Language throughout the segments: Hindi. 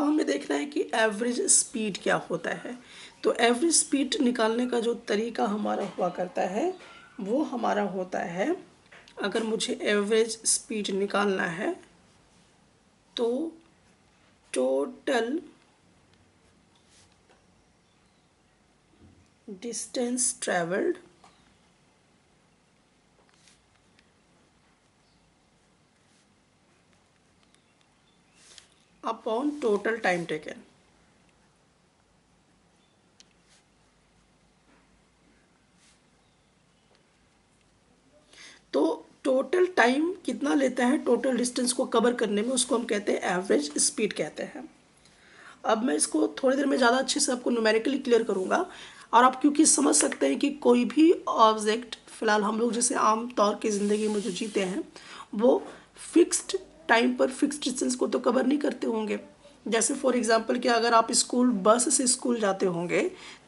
अब हमें देखना है कि एवरेज स्पीड क्या होता है। तो एवरेज स्पीड निकालने का जो तरीका हमारा हुआ करता है वो हमारा होता है, अगर मुझे एवरेज स्पीड निकालना है तो total distance travelled upon total time taken. तो टोटल टाइम कितना लेता है टोटल डिस्टेंस को कवर करने में, उसको हम कहते हैं एवरेज स्पीड कहते हैं। अब मैं इसको थोड़ी देर में ज़्यादा अच्छे से आपको न्यूमेरिकली क्लियर करूँगा, और आप क्योंकि समझ सकते हैं कि कोई भी ऑब्जेक्ट, फ़िलहाल हम लोग जैसे आम तौर की ज़िंदगी में जो जीते हैं वो फिक्स्ड टाइम पर फिक्स्ड डिस्टेंस को तो कवर नहीं करते होंगे। जैसे फॉर एग्जांपल कि अगर आप स्कूल बस से स्कूल जाते होंगे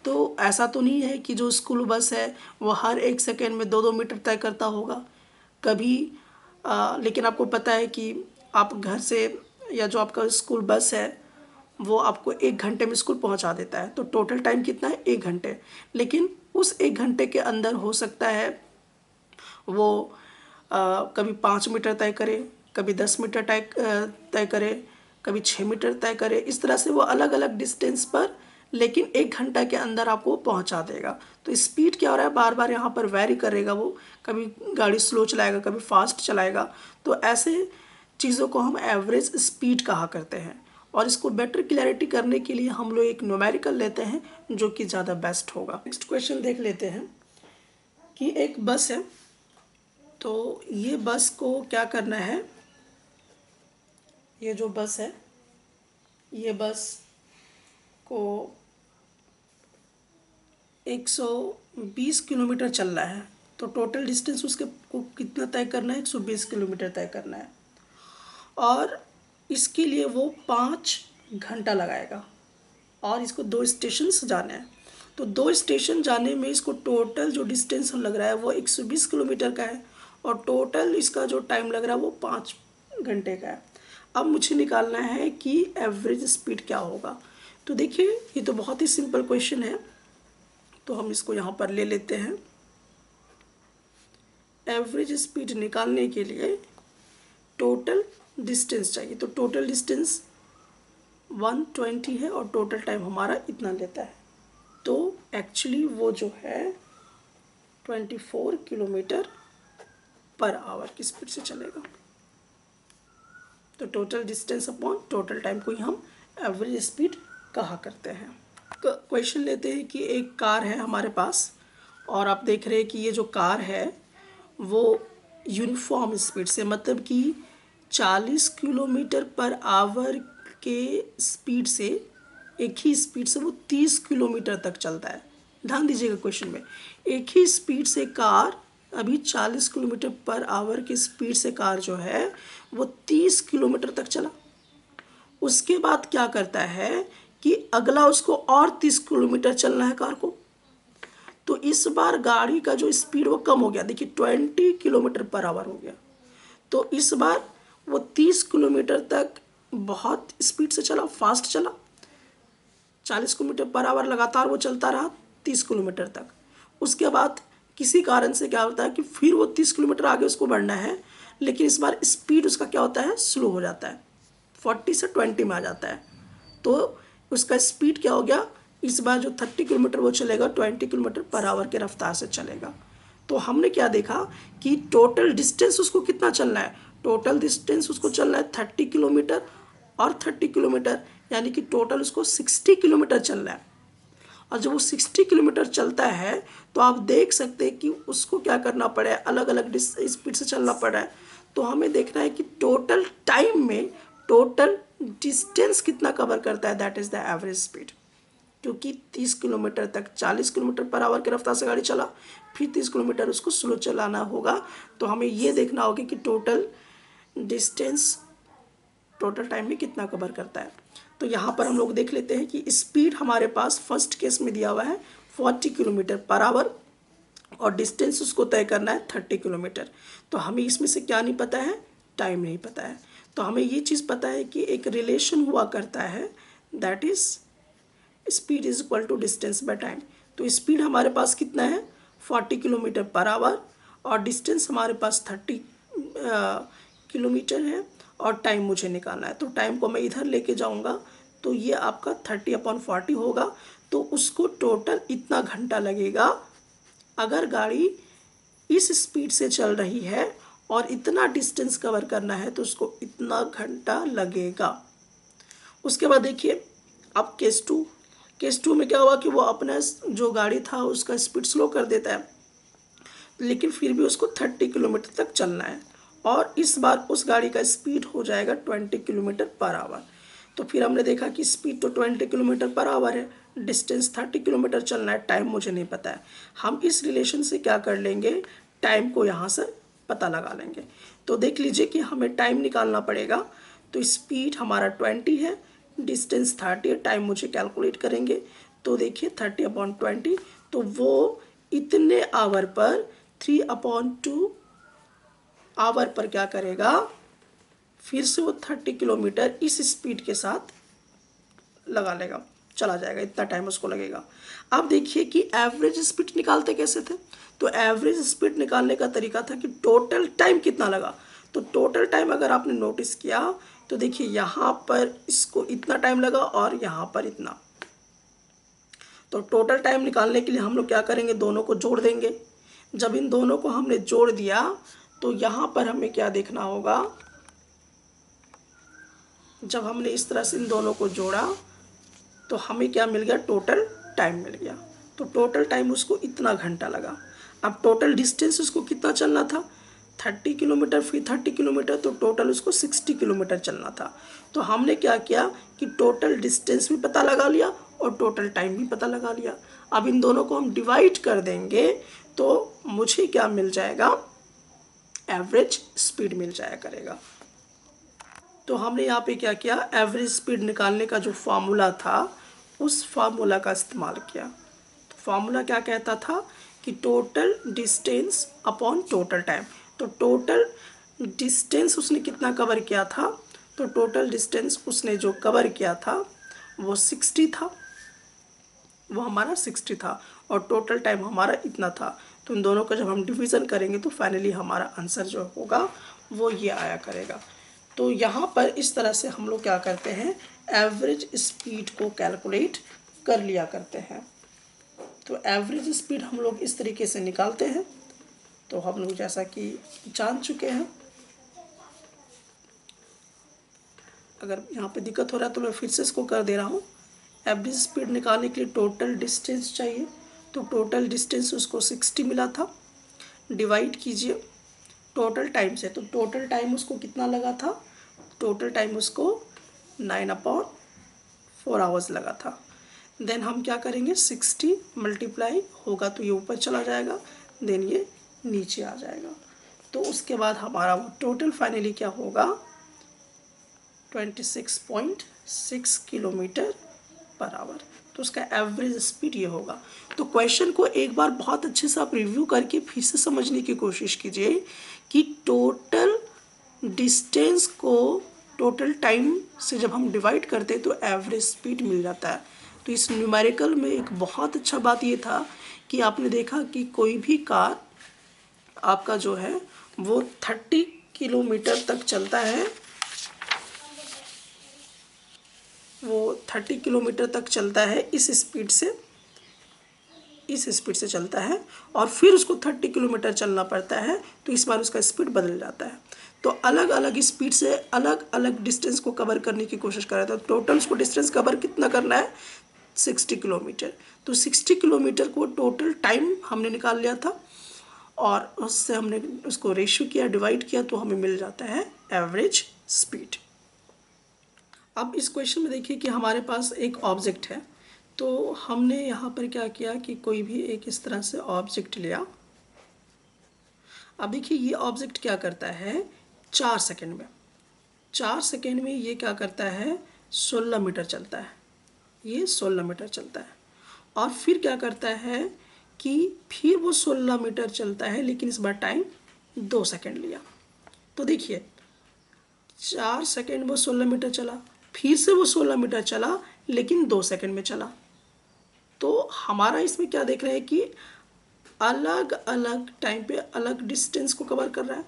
तो ऐसा तो नहीं है कि जो स्कूल बस है वो हर 1 सेकेंड में 2-2 मीटर तय करता होगा कभी। लेकिन आपको पता है कि आप घर से, या जो आपका स्कूल बस है वो आपको 1 घंटे में स्कूल पहुंचा देता है। तो टोटल टाइम कितना है, 1 घंटे। लेकिन उस 1 घंटे के अंदर हो सकता है वो कभी 5 मीटर तय करे, कभी 10 मीटर तय करे, कभी 6 मीटर तय करे। इस तरह से वो अलग अलग डिस्टेंस पर, लेकिन 1 घंटा के अंदर आपको पहुंचा देगा। तो स्पीड क्या हो रहा है, बार बार यहाँ पर वेरी करेगा वो, कभी गाड़ी स्लो चलाएगा, कभी फास्ट चलाएगा। तो ऐसे चीज़ों को हम एवरेज स्पीड कहा करते हैं। और इसको बेटर क्लैरिटी करने के लिए हम लोग एक न्यूमेरिकल लेते हैं जो कि ज़्यादा बेस्ट होगा। नेक्स्ट क्वेश्चन देख लेते हैं कि एक बस है, तो ये बस को क्या करना है, ये जो बस है ये बस को 120 किलोमीटर चल रहा है। तो टोटल डिस्टेंस उसके को कितना तय करना है, 120 किलोमीटर तय करना है, और इसके लिए वो 5 घंटा लगाएगा, और इसको 2 स्टेशन जाना है। तो 2 स्टेशन जाने में इसको टोटल जो डिस्टेंस लग रहा है वो 120 किलोमीटर का है, और टोटल इसका जो टाइम लग रहा है वो 5 घंटे का है। अब मुझे निकालना है कि एवरेज स्पीड क्या होगा। तो देखिए ये तो बहुत ही सिंपल क्वेश्चन है, तो हम इसको यहाँ पर ले लेते हैं। एवरेज स्पीड निकालने के लिए टोटल डिस्टेंस चाहिए, तो टोटल डिस्टेंस 120 है और टोटल टाइम हमारा इतना लेता है। तो एक्चुअली वो जो है 24 किलोमीटर पर आवर की स्पीड से चलेगा। तो total distance upon total time को ही हम एवरेज स्पीड कहा करते हैं। क्वेश्चन लेते हैं कि एक कार है हमारे पास, और आप देख रहे हैं कि ये जो कार है वो यूनिफॉर्म स्पीड से, मतलब कि 40 किलोमीटर पर आवर के स्पीड से, एक ही स्पीड से वो 30 किलोमीटर तक चलता है। ध्यान दीजिएगा क्वेश्चन में, एक ही स्पीड से कार अभी 40 किलोमीटर पर आवर की स्पीड से कार जो है वो 30 किलोमीटर तक चला। उसके बाद क्या करता है कि अगला उसको और 30 किलोमीटर चलना है कार को। तो इस बार गाड़ी का जो स्पीड वो कम हो गया, देखिए 20 किलोमीटर पर आवर हो गया। तो इस बार वो 30 किलोमीटर तक बहुत स्पीड से चला, फास्ट चला। 40 किलोमीटर पर आवर लगातार वो चलता रहा 30 किलोमीटर तक। उसके बाद किसी कारण से क्या होता है कि फिर वो 30 किलोमीटर आगे उसको बढ़ना है, लेकिन इस बार स्पीड उसका क्या होता है, स्लो हो जाता है, 40 से 20 में आ जाता है। तो उसका स्पीड क्या हो गया, इस बार जो 30 किलोमीटर वो चलेगा 20 किलोमीटर पर आवर के रफ्तार से चलेगा। तो हमने क्या देखा कि टोटल डिस्टेंस उसको कितना चलना है, टोटल डिस्टेंस उसको चलना है 30 किलोमीटर और 30 किलोमीटर, यानी कि टोटल उसको 60 किलोमीटर चलना है। और जब वो 60 किलोमीटर चलता है तो आप देख सकते हैं कि उसको क्या करना पड़ा है, अलग अलग स्पीड से चलना पड़ा है। तो हमें देखना है कि टोटल टाइम में टोटल डिस्टेंस कितना कवर करता है, that is the average speed. क्योंकि 30 किलोमीटर तक 40 किलोमीटर पर आवर की रफ्तार से गाड़ी चला, फिर 30 किलोमीटर उसको स्लो चलाना होगा। तो हमें ये देखना होगा कि टोटल डिस्टेंस टोटल टाइम में कितना कवर करता है। तो यहाँ पर हम लोग देख लेते हैं कि स्पीड हमारे पास फर्स्ट केस में दिया हुआ है 40 किलोमीटर पर आवर, और डिस्टेंस उसको तय करना है 30 किलोमीटर। तो हमें इसमें से क्या नहीं पता है, टाइम नहीं पता है। तो हमें ये चीज़ पता है कि एक रिलेशन हुआ करता है, that is speed is equal to distance by time. तो स्पीड हमारे पास कितना है 40 किलोमीटर पर आवर और डिस्टेंस हमारे पास 30 किलोमीटर है और टाइम मुझे निकालना है। तो टाइम को मैं इधर लेके जाऊंगा तो ये आपका 30/40 होगा। तो उसको टोटल इतना घंटा लगेगा। अगर गाड़ी इस स्पीड से चल रही है और इतना डिस्टेंस कवर करना है तो उसको इतना घंटा लगेगा। उसके बाद देखिए अब केस टू में क्या हुआ कि वो अपना जो गाड़ी था उसका स्पीड स्लो कर देता है, लेकिन फिर भी उसको 30 किलोमीटर तक चलना है और इस बार उस गाड़ी का स्पीड हो जाएगा 20 किलोमीटर पर आवर। तो फिर हमने देखा कि स्पीड तो 20 किलोमीटर पर आवर है, डिस्टेंस 30 किलोमीटर चलना है, टाइम मुझे नहीं पता है। हम इस रिलेशन से क्या कर लेंगे, टाइम को यहाँ से पता लगा लेंगे। तो देख लीजिए कि हमें टाइम निकालना पड़ेगा। तो स्पीड हमारा 20 है, डिस्टेंस 30 है, टाइम मुझे कैलकुलेट करेंगे। तो देखिए 30/20, तो वो इतने आवर पर 3/2 आवर पर क्या करेगा, फिर से वो 30 किलोमीटर इस स्पीड के साथ लगा लेगा, चला जाएगा, इतना टाइम उसको लगेगा। अब देखिए कि एवरेज स्पीड निकालते कैसे थे। तो एवरेज स्पीड निकालने का तरीका था कि टोटल टाइम कितना लगा। तो टोटल टाइम अगर आपने नोटिस किया तो देखिए यहाँ पर इसको इतना टाइम लगा और यहाँ पर इतना। तो टोटल टाइम निकालने के लिए हम लोग क्या करेंगे, दोनों को जोड़ देंगे। जब इन दोनों को हमने जोड़ दिया तो यहाँ पर हमें क्या देखना होगा, जब हमने इस तरह से इन दोनों को जोड़ा तो हमें क्या मिल गया, टोटल टाइम मिल गया। तो टोटल टाइम उसको इतना घंटा लगा। अब टोटल डिस्टेंस उसको कितना चलना था, 30 किलोमीटर, फिर 30 किलोमीटर, तो टोटल उसको 60 किलोमीटर चलना था। तो हमने क्या किया कि टोटल डिस्टेंस भी पता लगा लिया और टोटल टाइम भी पता लगा लिया। अब इन दोनों को हम डिवाइड कर देंगे तो मुझे क्या मिल जाएगा, एवरेज स्पीड मिल जाया करेगा। तो हमने यहाँ पे क्या किया, एवरेज स्पीड निकालने का जो फार्मूला था उस फार्मूला का इस्तेमाल किया। तो फार्मूला क्या कहता था कि total distance upon total time. तो टोटल डिस्टेंस उसने कितना कवर किया था, तो टोटल डिस्टेंस उसने जो कवर किया था वो 60 था, वो हमारा 60 था और टोटल टाइम हमारा इतना था। तो इन दोनों का जब हम डिवीज़न करेंगे तो फाइनली हमारा आंसर जो होगा वो ये आया करेगा। तो यहाँ पर इस तरह से हम लोग क्या करते हैं, एवरेज स्पीड को कैलकुलेट कर लिया करते हैं। तो एवरेज स्पीड हम लोग इस तरीके से निकालते हैं। तो हम लोग जैसा कि जान चुके हैं, अगर यहाँ पे दिक्कत हो रहा है तो मैं फिर से इसको कर दे रहा हूँ। एवरेज स्पीड निकालने के लिए टोटल डिस्टेंस चाहिए। तो टोटल डिस्टेंस उसको 60 मिला था, डिवाइड कीजिए टोटल टाइम से। तो टोटल टाइम उसको कितना लगा था, टोटल टाइम उसको 9/4 आवर्स लगा था। देन हम क्या करेंगे, 60 मल्टीप्लाई होगा तो ये ऊपर चला जाएगा, देन ये नीचे आ जाएगा। तो उसके बाद हमारा वो टोटल फाइनली क्या होगा, 26.6 किलोमीटर पर आवर। तो उसका एवरेज स्पीड ये होगा। तो क्वेश्चन को एक बार बहुत अच्छे से आप रिव्यू करके फिर से समझने की कोशिश कीजिए कि टोटल डिस्टेंस को टोटल टाइम से जब हम डिवाइड करते हैं तो एवरेज स्पीड मिल जाता है। तो इस न्यूमेरिकल में एक बहुत अच्छा बात ये था कि आपने देखा कि कोई भी कार आपका जो है वो 30 किलोमीटर तक चलता है, वो 30 किलोमीटर तक चलता है इस स्पीड से चलता है और फिर उसको 30 किलोमीटर चलना पड़ता है। तो इस बार उसका स्पीड बदल जाता है। तो अलग अलग स्पीड से अलग अलग डिस्टेंस को कवर करने की कोशिश कर रहा था। टोटल उसको डिस्टेंस कवर कितना करना है, 60 किलोमीटर। तो 60 किलोमीटर को टोटल टाइम हमने निकाल लिया था और उससे हमने उसको रेशियो किया, डिवाइड किया, तो हमें मिल जाता है एवरेज स्पीड। अब इस क्वेश्चन में देखिए कि हमारे पास एक ऑब्जेक्ट है। तो हमने यहाँ पर क्या किया कि कोई भी एक इस तरह से ऑब्जेक्ट लिया। अब देखिए ये ऑब्जेक्ट क्या करता है, 4 सेकंड में, 4 सेकंड में ये क्या करता है, 16 मीटर चलता है, ये 16 मीटर चलता है। और फिर क्या करता है कि फिर वो 16 मीटर चलता है, लेकिन इस बार टाइम 2 सेकंड लिया। तो देखिए 4 सेकेंड में 16 मीटर चला, फिर से वो 16 मीटर चला लेकिन 2 सेकेंड में चला। तो हमारा इसमें क्या देख रहे हैं कि अलग अलग टाइम पे अलग डिस्टेंस को कवर कर रहा है।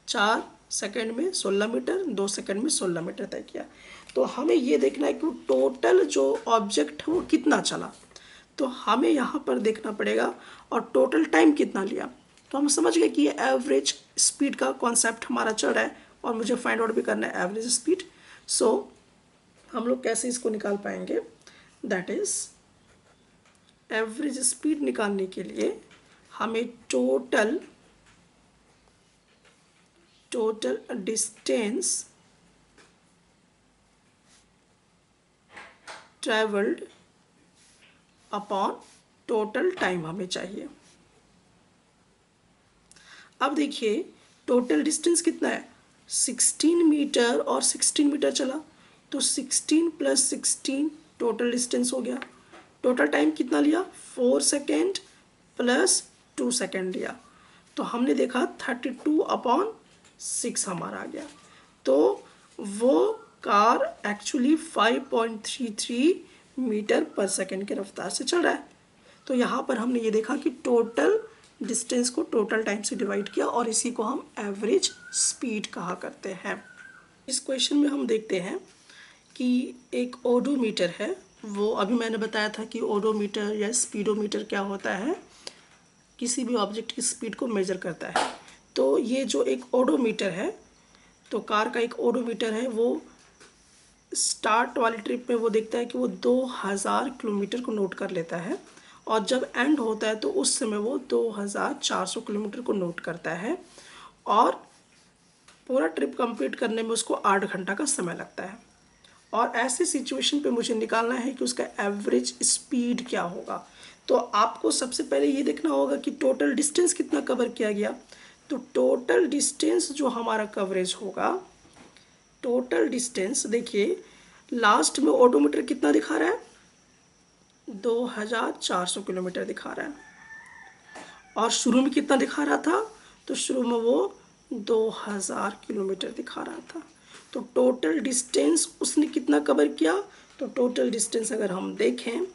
4 सेकेंड में 16 मीटर, 2 सेकेंड में 16 मीटर तय किया। तो हमें ये देखना है कि टोटल जो ऑब्जेक्ट है वो कितना चला, तो हमें यहाँ पर देखना पड़ेगा और टोटल टाइम कितना लिया। तो हम समझ गए कि ये एवरेज स्पीड का कॉन्सेप्ट हमारा चल रहा है और मुझे फाइंड आउट भी करना है एवरेज स्पीड। सो हम लोग कैसे इसको निकाल पाएंगे, दैट इज एवरेज स्पीड निकालने के लिए हमें total distance travelled upon total time हमें चाहिए। अब देखिए टोटल डिस्टेंस कितना है, 16 मीटर और 16 मीटर चला, तो 16 + 16 टोटल डिस्टेंस हो गया। टोटल टाइम कितना लिया, 4 सेकेंड + 2 सेकेंड लिया, तो हमने देखा 32/6 हमारा आ गया। तो वो कार एक्चुअली 5.33 मीटर पर सेकेंड की रफ्तार से चल रहा है। तो यहाँ पर हमने ये देखा कि टोटल डिस्टेंस को टोटल टाइम से डिवाइड किया और इसी को हम एवरेज स्पीड कहा करते हैं। इस क्वेश्चन में हम देखते हैं कि एक ओडोमीटर है, वो अभी मैंने बताया था कि ओडोमीटर या स्पीडोमीटर क्या होता है, किसी भी ऑब्जेक्ट की स्पीड को मेजर करता है। तो ये जो एक ओडोमीटर है, तो कार का एक ओडोमीटर है, वो स्टार्ट वाली ट्रिप में वो देखता है कि वो 2000 किलोमीटर को नोट कर लेता है और जब एंड होता है तो उस समय वो 2400 किलोमीटर को नोट करता है और पूरा ट्रिप कंप्लीट करने में उसको 8 घंटा का समय लगता है। और ऐसे सिचुएशन पे मुझे निकालना है कि उसका एवरेज स्पीड क्या होगा। तो आपको सबसे पहले ये देखना होगा कि टोटल डिस्टेंस कितना कवर किया गया। तो टोटल डिस्टेंस जो हमारा कवरेज होगा, टोटल डिस्टेंस देखिए लास्ट में ऑडोमीटर कितना दिखा रहा है, 2400 किलोमीटर दिखा रहा है और शुरू में कितना दिखा रहा था, तो शुरू में वो 2000 किलोमीटर दिखा रहा था। तो टोटल डिस्टेंस उसने कितना कवर किया, तो टोटल डिस्टेंस अगर हम देखें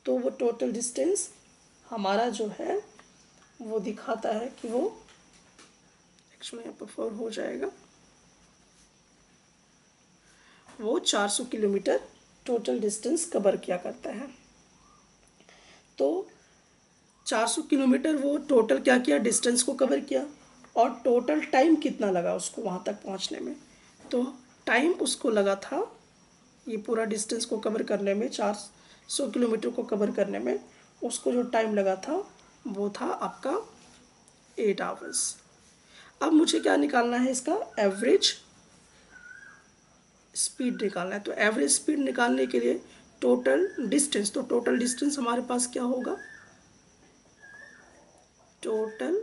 तो वो टोटल डिस्टेंस हमारा जो है वो दिखाता है कि वो एक्चुअली यहाँ पर 4 हो जाएगा, वो 400 किलोमीटर टोटल डिस्टेंस कवर किया करता है। तो 400 किलोमीटर वो टोटल क्या किया, डिस्टेंस को कवर किया और टोटल टाइम कितना लगा उसको वहाँ तक पहुँचने में। तो टाइम उसको लगा था ये पूरा डिस्टेंस को कवर करने में, 400 किलोमीटर को कवर करने में उसको जो टाइम लगा था वो था आपका 8 आवर्स। अब मुझे क्या निकालना है, इसका एवरेज स्पीड निकालना है। तो एवरेज स्पीड निकालने के लिए टोटल डिस्टेंस, तो टोटल डिस्टेंस हमारे पास क्या होगा, total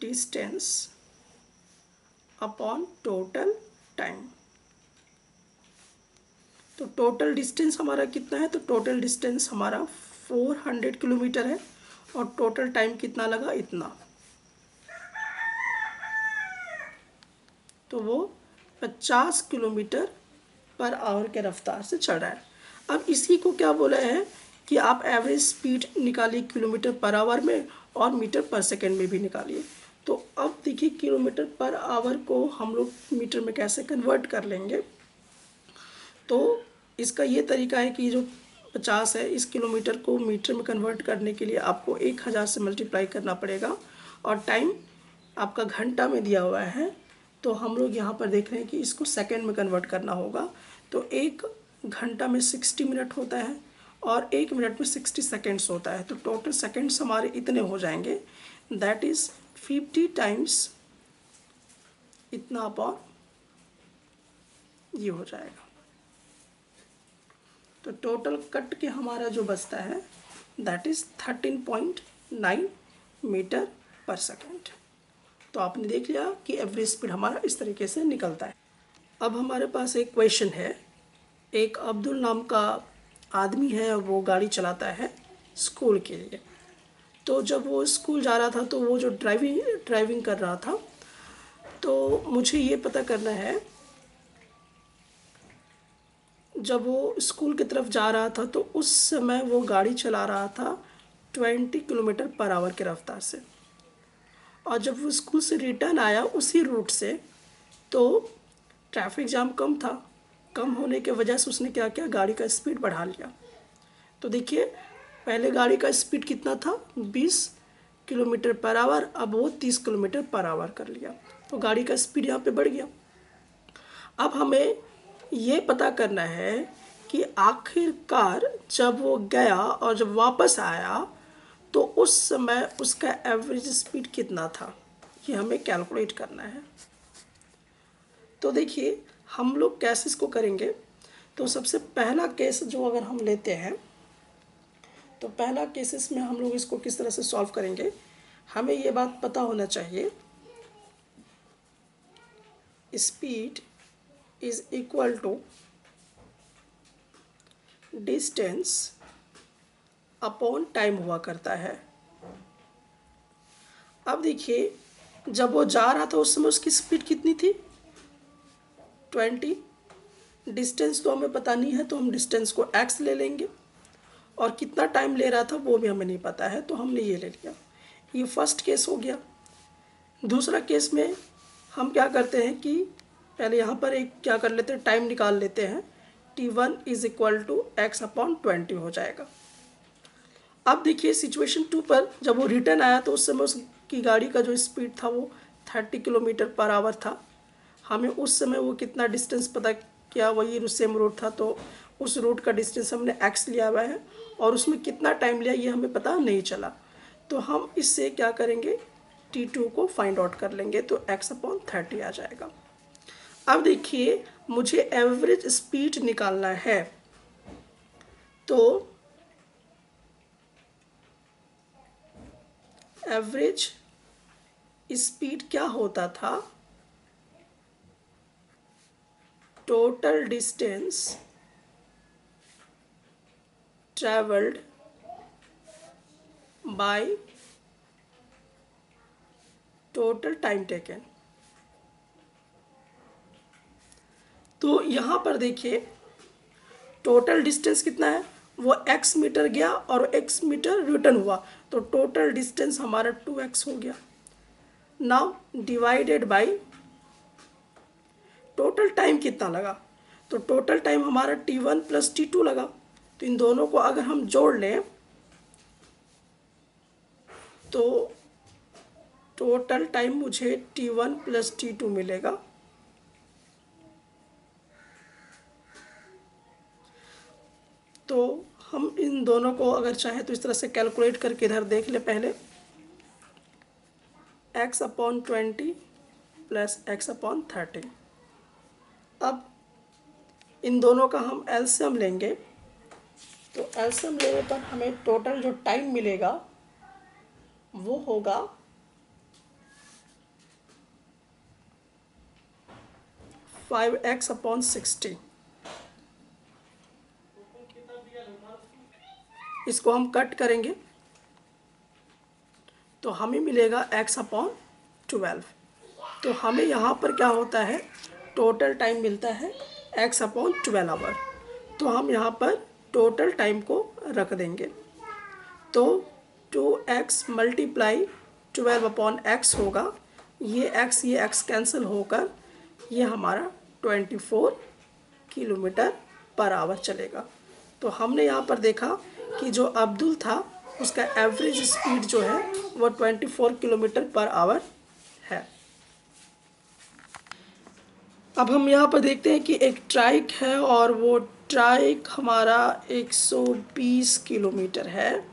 distance upon total time. तो टोटल डिस्टेंस हमारा कितना है, तो टोटल डिस्टेंस हमारा 400 किलोमीटर है और टोटल टाइम कितना लगा, इतना। तो वो 50 किलोमीटर पर आवर के रफ्तार से चल रहा है। अब इसी को क्या बोला है कि आप एवरेज स्पीड निकालिए किलोमीटर पर आवर में और मीटर पर सेकंड में भी निकालिए। तो अब देखिए किलोमीटर पर आवर को हम लोग मीटर में कैसे कन्वर्ट कर लेंगे। तो इसका ये तरीका है कि जो 50 है इस किलोमीटर को मीटर में कन्वर्ट करने के लिए आपको 1000 से मल्टीप्लाई करना पड़ेगा और टाइम आपका घंटा में दिया हुआ है। तो हम लोग यहाँ पर देख रहे हैं कि इसको सेकंड में कन्वर्ट करना होगा। तो 1 घंटा में 60 मिनट होता है और 1 मिनट में 60 सेकेंड्स होता है। तो टोटल सेकेंड्स हमारे इतने हो जाएंगे, दैट इज़ 50 टाइम्स इतना अपॉन ये हो जाएगा। तो टोटल कट के हमारा जो बचता है दैट इज़ 13.9 मीटर पर सेकेंड। तो आपने देख लिया कि एवरेज स्पीड हमारा इस तरीके से निकलता है। अब हमारे पास एक क्वेश्चन है, एक अब्दुल नाम का आदमी है और वो गाड़ी चलाता है स्कूल के लिए। तो जब वो स्कूल जा रहा था तो वो जो ड्राइविंग कर रहा था, तो मुझे ये पता करना है, जब वो स्कूल की तरफ जा रहा था तो उस समय वो गाड़ी चला रहा था 20 किलोमीटर पर आवर की रफ्तार से, और जब वो स्कूल से रिटर्न आया उसी रूट से, तो ट्रैफिक जाम कम था। कम होने के वजह से उसने क्या किया, गाड़ी का स्पीड बढ़ा लिया। तो देखिए, पहले गाड़ी का स्पीड कितना था, 20 किलोमीटर पर आवर, अब वो 30 किलोमीटर पर आवर कर लिया, तो गाड़ी का स्पीड यहाँ पे बढ़ गया। अब हमें ये पता करना है कि आखिरकार जब वो गया और जब वापस आया तो उस समय उसका एवरेज स्पीड कितना था, ये हमें कैलकुलेट करना है। तो देखिए, हम लोग कैसे इसको करेंगे। तो सबसे पहला केस जो अगर हम लेते हैं, तो पहला केसेस में हम लोग इसको किस तरह से सॉल्व करेंगे, हमें ये बात पता होना चाहिए, speed is equal to distance upon time हुआ करता है। अब देखिए, जब वो जा रहा था उस समय उसकी स्पीड कितनी थी, 20। डिस्टेंस तो हमें पता नहीं है, तो हम डिस्टेंस को x ले लेंगे, और कितना टाइम ले रहा था वो भी हमें नहीं पता है, तो हमने ये ले लिया। ये फर्स्ट केस हो गया। दूसरा केस में हम क्या करते हैं कि पहले यहाँ पर एक क्या कर लेते हैं, टाइम निकाल लेते हैं, t1 is equal to x/20 हो जाएगा। अब देखिए, सिचुएशन 2 पर जब वो रिटर्न आया तो उस समय उसकी गाड़ी का जो स्पीड था वो 30 किलोमीटर पर आवर था। हमें उस समय वो कितना डिस्टेंस पता किया, वही सेम रूट था, तो उस रूट का डिस्टेंस हमने x लिया हुआ है, और उसमें कितना टाइम लिया ये हमें पता नहीं चला। तो हम इससे क्या करेंगे, t2 को फाइंड आउट कर लेंगे, तो x/30 आ जाएगा। अब देखिए, मुझे एवरेज स्पीड निकालना है, तो एवरेज स्पीड क्या होता था, total distance travelled by total time taken. तो यहाँ पर देखिए, टोटल डिस्टेंस कितना है, वो x मीटर गया और x मीटर रिटर्न हुआ, तो टोटल डिस्टेंस हमारा 2x हो गया। Now divided by total time कितना लगा, तो टोटल टाइम हमारा t1 प्लस t2 लगा। तो इन दोनों को अगर हम जोड़ लें तो टोटल टाइम मुझे t1 प्लस t2 मिलेगा। तो हम इन दोनों को अगर चाहे तो इस तरह से कैलकुलेट करके इधर देख ले, पहले x/20 प्लस x/30। अब इन दोनों का हम एलसीएम लेंगे, तो एलसीएम लेने पर हमें टोटल जो टाइम मिलेगा वो होगा 5x/60। इसको हम कट करेंगे तो हमें मिलेगा x/12। तो हमें यहाँ पर क्या होता है, टोटल टाइम मिलता है x/12 आवर। तो हम यहाँ पर टोटल टाइम को रख देंगे, तो 2x मल्टीप्लाई 12/x होगा, ये x कैंसिल होकर ये हमारा 24 किलोमीटर पर आवर चलेगा। तो हमने यहाँ पर देखा कि जो अब्दुल था उसका एवरेज स्पीड जो है वो 24 किलोमीटर पर आवर है। अब हम यहाँ पर देखते हैं कि एक ट्राइक है और वो ट्राइक हमारा 120 किलोमीटर है,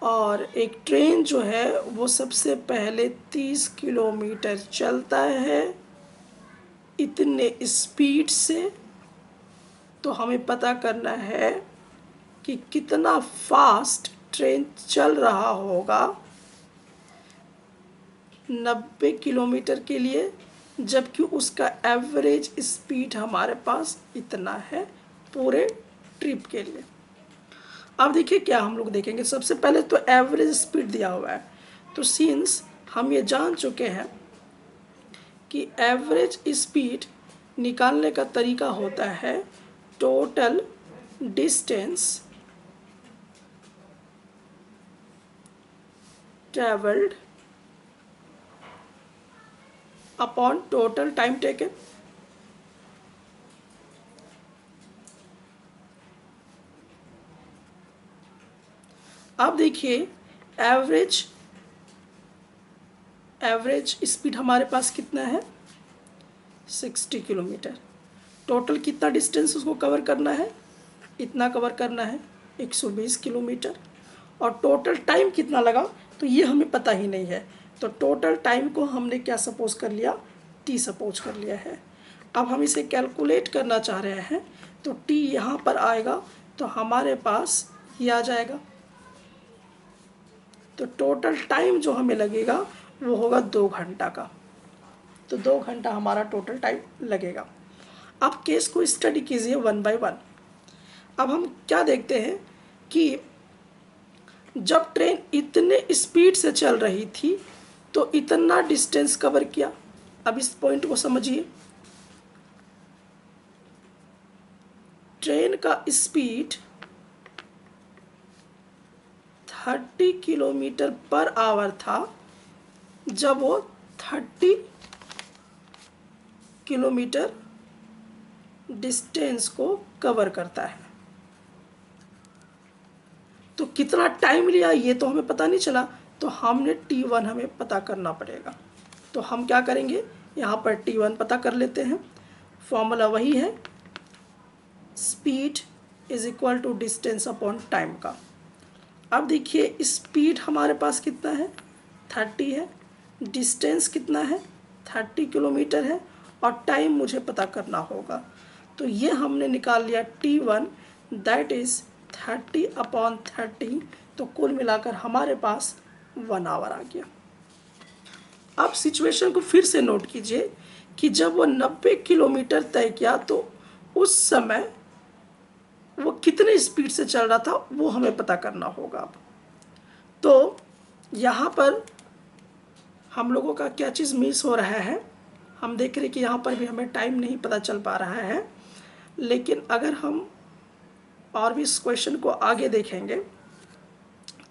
और एक ट्रेन जो है वो सबसे पहले 30 किलोमीटर चलता है इतने स्पीड से। तो हमें पता करना है कि कितना फास्ट ट्रेन चल रहा होगा 90 किलोमीटर के लिए, जबकि उसका एवरेज स्पीड हमारे पास इतना है पूरे ट्रिप के लिए। अब देखिए क्या हम लोग देखेंगे, सबसे पहले तो एवरेज स्पीड दिया हुआ है, तो सिंस हम ये जान चुके हैं कि एवरेज स्पीड निकालने का तरीका होता है total distance travelled upon total time taken. अब देखिए एवरेज स्पीड हमारे पास कितना है 60 किलोमीटर। टोटल कितना डिस्टेंस उसको कवर करना है, इतना कवर करना है 120 किलोमीटर। और टोटल टाइम कितना लगा तो ये हमें पता ही नहीं है, तो टोटल टाइम को हमने क्या सपोज कर लिया, टी सपोज कर लिया है। अब हम इसे कैलकुलेट करना चाह रहे हैं, तो टी यहाँ पर आएगा तो हमारे पास ये आ जाएगा, तो टोटल टाइम जो हमें लगेगा वो होगा 2 घंटा का, तो 2 घंटा हमारा टोटल टाइम लगेगा। अब केस को स्टडी कीजिए 1 बाय 1। अब हम क्या देखते हैं कि जब ट्रेन इतने स्पीड से चल रही थी तो इतना डिस्टेंस कवर किया। अब इस पॉइंट को समझिए, ट्रेन का स्पीड 30 किलोमीटर पर आवर था जब वो 30 किलोमीटर डिस्टेंस को कवर करता है। तो कितना टाइम लिया ये तो हमें पता नहीं चला, तो हमने T1 हमें पता करना पड़ेगा। तो हम क्या करेंगे, यहाँ पर T1 पता कर लेते हैं। फॉर्मूला वही है, speed is equal to distance upon time का। अब देखिए स्पीड हमारे पास कितना है 30 है, डिस्टेंस कितना है 30 किलोमीटर है, और टाइम मुझे पता करना होगा। तो ये हमने निकाल लिया T1 दैट इज़ 30 अपॉन 30, तो कुल मिलाकर हमारे पास 1 आवर आ गया। अब सिचुएशन को फिर से नोट कीजिए कि जब वो 90 किलोमीटर तय किया तो उस समय वो कितने स्पीड से चल रहा था वो हमें पता करना होगा। अब तो यहाँ पर हम लोगों का क्या चीज़ मिस हो रहा है, हम देख रहे हैं कि यहाँ पर भी हमें टाइम नहीं पता चल पा रहा है। लेकिन अगर हम और भी इस क्वेश्चन को आगे देखेंगे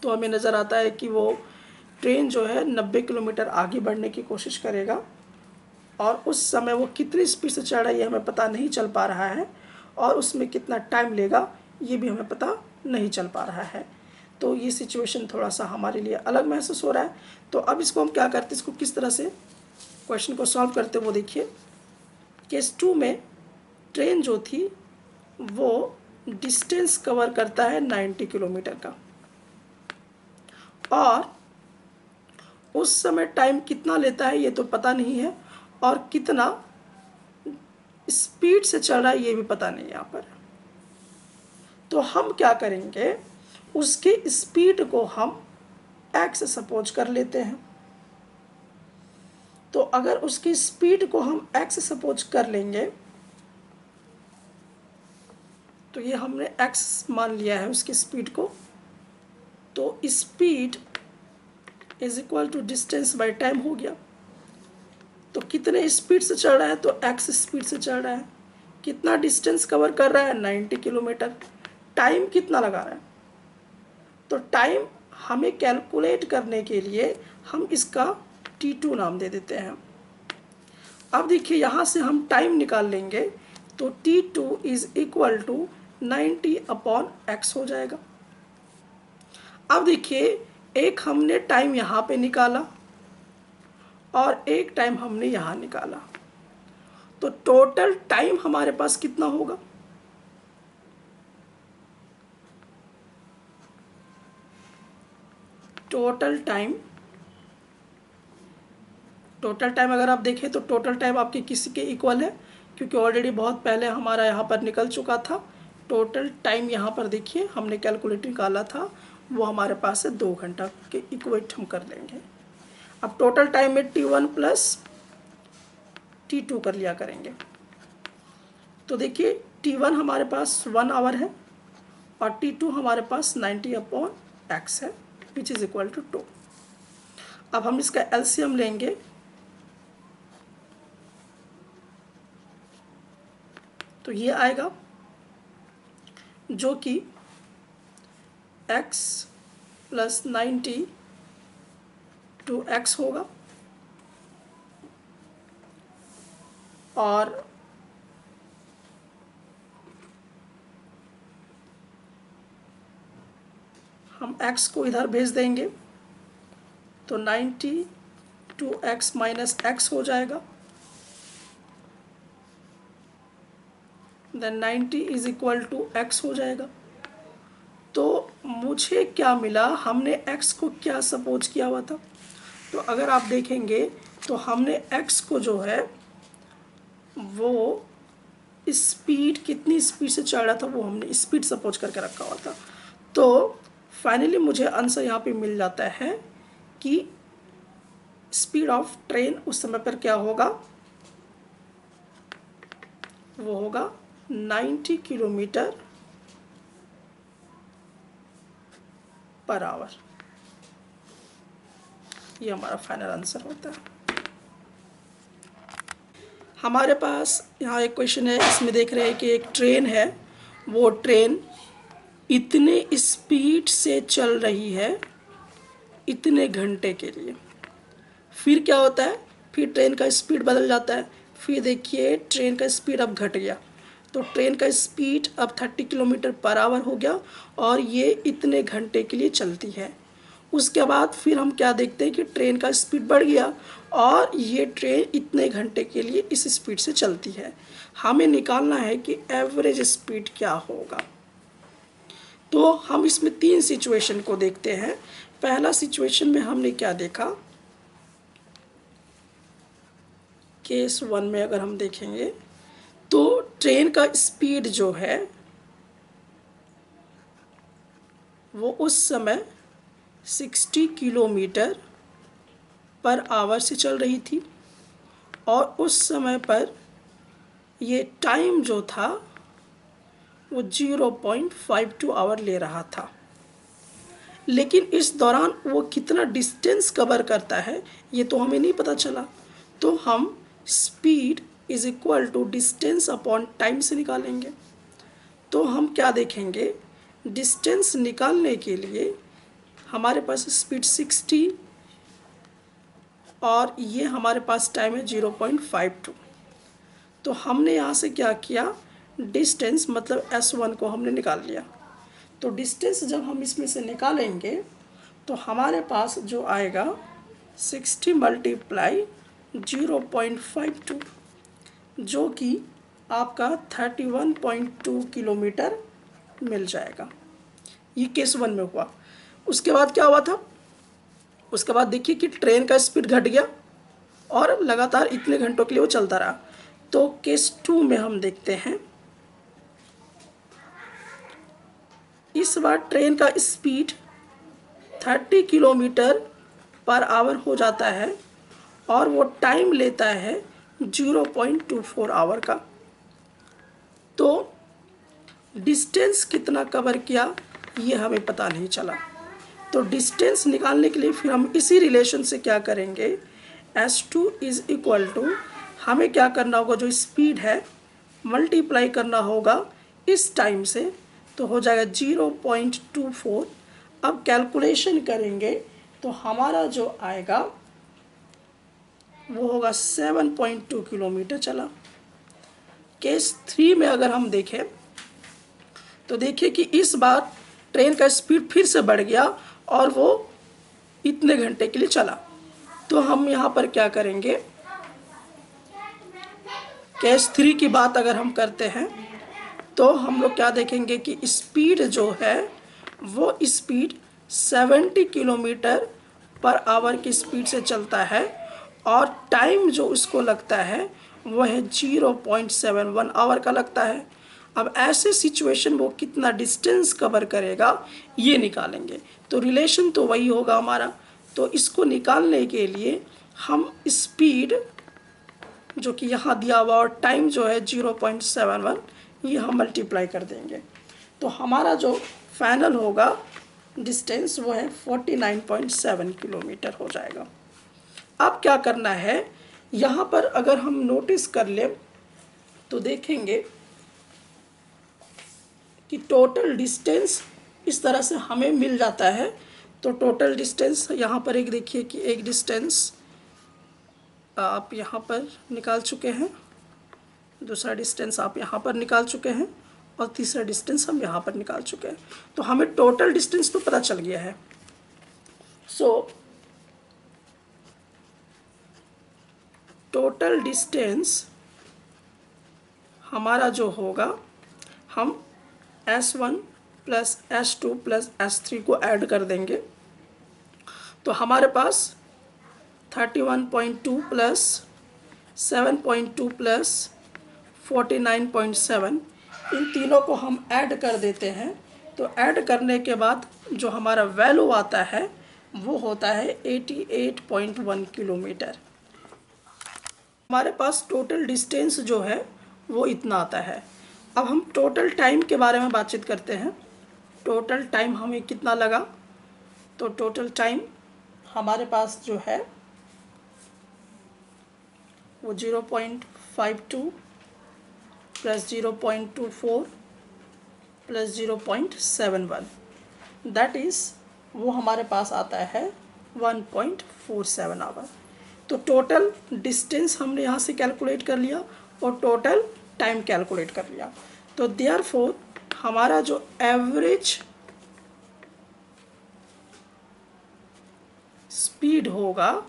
तो हमें नज़र आता है कि वो ट्रेन जो है 90 किलोमीटर आगे बढ़ने की कोशिश करेगा, और उस समय वो कितनी स्पीड से चल रहा है ये हमें पता नहीं चल पा रहा है, और उसमें कितना टाइम लेगा ये भी हमें पता नहीं चल पा रहा है। तो ये सिचुएशन थोड़ा सा हमारे लिए अलग महसूस हो रहा है। तो अब इसको हम क्या करते हैं, इसको किस तरह से क्वेश्चन को सॉल्व करते वो देखिए। केस 2 में ट्रेन जो थी वो डिस्टेंस कवर करता है 90 किलोमीटर का, और उस समय टाइम कितना लेता है ये तो पता नहीं है, और कितना स्पीड से चल रहा है ये भी पता नहीं यहाँ पर। तो हम क्या करेंगे, उसके स्पीड को हम x सपोज कर लेते हैं। तो अगर उसकी स्पीड को हम x सपोज कर लेंगे तो ये हमने x मान लिया है उसकी स्पीड को, तो speed is equal to distance by time हो गया। तो कितने स्पीड से चल रहा है, तो x स्पीड से चल रहा है। कितना डिस्टेंस कवर कर रहा है 90 किलोमीटर। टाइम कितना लगा रहा है, तो टाइम हमें कैलकुलेट करने के लिए हम इसका T2 नाम दे देते हैं। अब देखिए यहाँ से हम टाइम निकाल लेंगे, तो T2 is equal to 90 upon x हो जाएगा। अब देखिए एक हमने टाइम यहाँ पे निकाला और एक टाइम हमने यहाँ निकाला, तो टोटल टाइम हमारे पास कितना होगा, टोटल टाइम अगर आप देखें तो टोटल टाइम आपके किसी के इक्वल है, क्योंकि ऑलरेडी बहुत पहले हमारा यहाँ पर निकल चुका था। टोटल टाइम यहाँ पर देखिए हमने कैलकुलेट निकाला था, वो हमारे पास है 2 घंटा के इक्वेट हम कर लेंगे। अब टोटल टाइम में T1 प्लस T2 कर लिया करेंगे। तो देखिए T1 हमारे पास 1 आवर है और T2 हमारे पास 90/x है विच इज़ इक्वल टू 2। अब हम इसका एलसीएम लेंगे तो ये आएगा जो कि x + 90 to x होगा और हम x को इधर भेज देंगे तो 90 to x - x हो जाएगा। Then 90 is equal to x हो जाएगा। तो मुझे क्या मिला, हमने x को क्या सपोज किया हुआ था, तो अगर आप देखेंगे तो हमने x को जो है वो स्पीड, कितनी स्पीड से चल रहा था वो हमने स्पीड सपोज करके रखा हुआ था। तो फाइनली मुझे आंसर यहाँ पे मिल जाता है कि स्पीड ऑफ ट्रेन उस समय पर क्या होगा, वो होगा 90 किलोमीटर पर आवर। ये हमारा फाइनल आंसर होता है। हमारे पास यहाँ एक क्वेश्चन है, इसमें देख रहे हैं कि एक ट्रेन है, वो ट्रेन इतने स्पीड से चल रही है इतने घंटे के लिए। फिर क्या होता है, फिर ट्रेन का स्पीड बदल जाता है। फिर देखिए ट्रेन का स्पीड अब घट गया, तो ट्रेन का स्पीड अब 30 किलोमीटर पर आवर हो गया और ये इतने घंटे के लिए चलती है। उसके बाद फिर हम क्या देखते हैं कि ट्रेन का स्पीड बढ़ गया और ये ट्रेन इतने घंटे के लिए इस स्पीड से चलती है। हमें निकालना है कि एवरेज स्पीड क्या होगा। तो हम इसमें 3 सिचुएशन को देखते हैं। पहला सिचुएशन में हमने क्या देखा, केस 1 में अगर हम देखेंगे तो ट्रेन का स्पीड जो है वो उस समय 60 किलोमीटर पर आवर से चल रही थी और उस समय पर ये टाइम जो था वो 0.52 आवर ले रहा था। लेकिन इस दौरान वो कितना डिस्टेंस कवर करता है ये तो हमें नहीं पता चला, तो हम speed is equal to distance upon time से निकालेंगे। तो हम क्या देखेंगे, डिस्टेंस निकालने के लिए हमारे पास स्पीड 60 और ये हमारे पास टाइम है 0.52। तो हमने यहाँ से क्या किया, डिस्टेंस मतलब S1 को हमने निकाल लिया। तो डिस्टेंस जब हम इसमें से निकालेंगे तो हमारे पास जो आएगा 60 × 0.52 जो कि आपका 31.2 किलोमीटर मिल जाएगा। ये केस 1 में हुआ। उसके बाद क्या हुआ था, उसके बाद देखिए कि ट्रेन का स्पीड घट गया और लगातार इतने घंटों के लिए वो चलता रहा। तो केस 2 में हम देखते हैं, इस बार ट्रेन का स्पीड 30 किलोमीटर पर आवर हो जाता है और वो टाइम लेता है 0.24 आवर का। तो डिस्टेंस कितना कवर किया ये हमें पता नहीं चला। तो डिस्टेंस निकालने के लिए फिर हम इसी रिलेशन से क्या करेंगे, S2 इज इक्वल टू, हमें क्या करना होगा, जो स्पीड है मल्टीप्लाई करना होगा इस टाइम से, तो हो जाएगा 0.24। अब कैलकुलेशन करेंगे तो हमारा जो आएगा वो होगा 7.2 किलोमीटर चला। केस 3 में अगर हम देखें तो देखिए कि इस बार ट्रेन का स्पीड फिर से बढ़ गया और वो इतने घंटे के लिए चला। तो हम यहाँ पर क्या करेंगे, केस 3 की बात अगर हम करते हैं तो हम लोग क्या देखेंगे कि स्पीड जो है वो स्पीड 70 किलोमीटर पर आवर की स्पीड से चलता है और टाइम जो उसको लगता है वो है 0.71 आवर का लगता है। अब ऐसे सिचुएशन वो कितना डिस्टेंस कवर करेगा ये निकालेंगे। तो रिलेशन तो वही होगा हमारा। तो इसको निकालने के लिए हम स्पीड जो कि यहाँ दिया हुआ और टाइम जो है 0.71 ये हम मल्टीप्लाई कर देंगे। तो हमारा जो फाइनल होगा डिस्टेंस वो है 49.7 किलोमीटर हो जाएगा। अब क्या करना है, यहाँ पर अगर हम नोटिस कर लें तो देखेंगे कि टोटल डिस्टेंस इस तरह से हमें मिल जाता है। तो टोटल डिस्टेंस यहाँ पर एक देखिए कि एक डिस्टेंस आप यहाँ पर निकाल चुके हैं, दूसरा डिस्टेंस आप यहाँ पर निकाल चुके हैं और तीसरा डिस्टेंस हम यहाँ पर निकाल चुके हैं। तो हमें टोटल डिस्टेंस तो पता चल गया है। सो टोटल डिस्टेंस हमारा जो होगा, हम S1 plus S2 plus S3 को ऐड कर देंगे तो हमारे पास 31.2 प्लस 7.2 प्लस 49.7, इन तीनों को हम ऐड कर देते हैं। तो ऐड करने के बाद जो हमारा वैल्यू आता है वो होता है 88.1 किलोमीटर। हमारे पास टोटल डिस्टेंस जो है वो इतना आता है। अब हम टोटल टाइम के बारे में बातचीत करते हैं। टोटल टाइम हमें कितना लगा, तो टोटल टाइम हमारे पास जो है वो 0.52 प्लस 0.24 प्लस 0.71, दैट इज़ वो हमारे पास आता है 1.47 आवर। तो टोटल डिस्टेंस हमने यहाँ से कैलकुलेट कर लिया और टोटल टाइम कैलकुलेट कर लिया। तो देयरफॉर हमारा जो एवरेज स्पीड होगा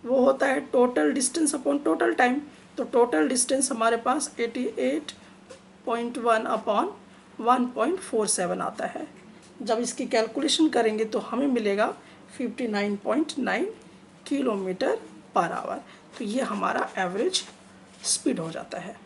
वो होता है total distance upon total time. तो टोटल डिस्टेंस हमारे पास 88.1 अपॉन 1.47 आता है। जब इसकी कैलकुलेशन करेंगे तो हमें मिलेगा 59.9 किलोमीटर पर आवर। तो ये हमारा एवरेज स्पीड हो जाता है।